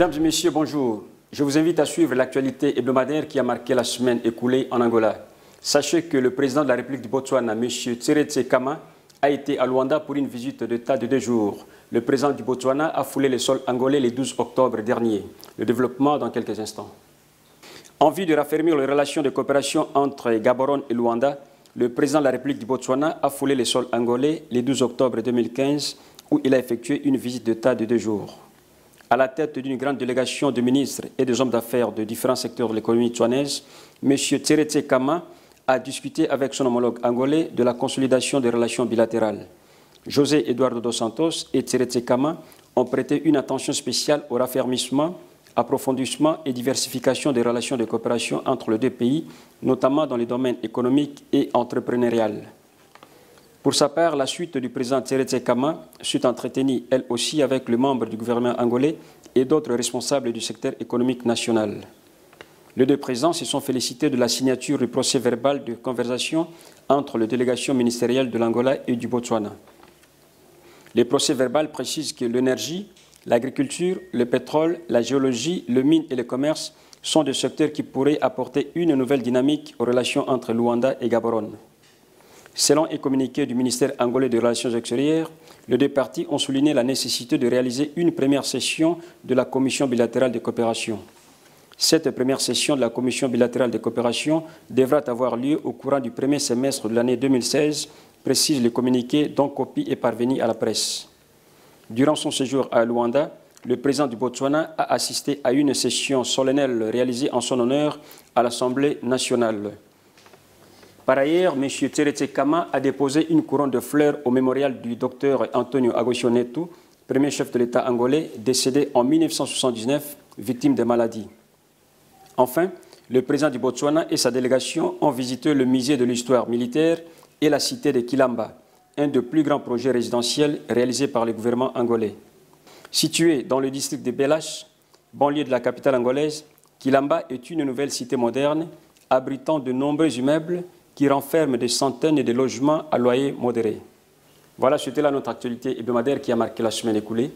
Mesdames et messieurs, bonjour. Je vous invite à suivre l'actualité hebdomadaire qui a marqué la semaine écoulée en Angola. Sachez que le président de la République du Botswana, M. Tseretse Khama, a été à Luanda pour une visite d'État de 2 jours. Le président du Botswana a foulé le sol angolais le 12 octobre dernier. Le développement dans quelques instants. En vue de raffermir les relations de coopération entre Gaborone et Luanda, le président de la République du Botswana a foulé le sol angolais le 12 octobre 2015 où il a effectué une visite d'État de 2 jours. À la tête d'une grande délégation de ministres et des hommes d'affaires de différents secteurs de l'économie tswanaise, M. Tseretse Khama a discuté avec son homologue angolais de la consolidation des relations bilatérales. José Eduardo dos Santos et Tseretse Khama ont prêté une attention spéciale au raffermissement, approfondissement et diversification des relations de coopération entre les deux pays, notamment dans les domaines économiques et entrepreneurial. Pour sa part, la suite du président Tseretse Khama s'est entretenue elle aussi avec le membre du gouvernement angolais et d'autres responsables du secteur économique national. Les deux présidents se sont félicités de la signature du procès verbal de conversation entre les délégations ministérielles de l'Angola et du Botswana. Le procès verbal précise que l'énergie, l'agriculture, le pétrole, la géologie, le mine et le commerce sont des secteurs qui pourraient apporter une nouvelle dynamique aux relations entre Luanda et Gaborone. Selon un communiqué du ministère angolais des Relations extérieures, les deux parties ont souligné la nécessité de réaliser une première session de la Commission bilatérale de coopération. Cette première session de la Commission bilatérale de coopération devra avoir lieu au courant du premier semestre de l'année 2016, précise le communiqué dont copie est parvenue à la presse. Durant son séjour à Luanda, le président du Botswana a assisté à une session solennelle réalisée en son honneur à l'Assemblée nationale. Par ailleurs, M. Tseretse Khama a déposé une couronne de fleurs au mémorial du docteur Antonio Agostinho Neto, premier chef de l'État angolais, décédé en 1979, victime de maladies. Enfin, le président du Botswana et sa délégation ont visité le musée de l'histoire militaire et la cité de Kilamba, un des plus grands projets résidentiels réalisés par le gouvernement angolais. Situé dans le district de Belach, banlieue de la capitale angolaise, Kilamba est une nouvelle cité moderne, abritant de nombreux immeubles qui renferment des centaines de logements à loyer modéré. Voilà, c'était là notre actualité hebdomadaire qui a marqué la semaine écoulée.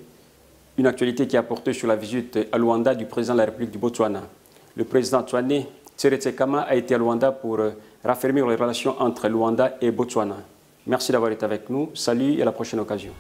Une actualité qui a porté sur la visite à Luanda du président de la République du Botswana. Le président tswanais Tseretse Khama a été à Luanda pour raffermir les relations entre Luanda et Botswana. Merci d'avoir été avec nous. Salut et à la prochaine occasion.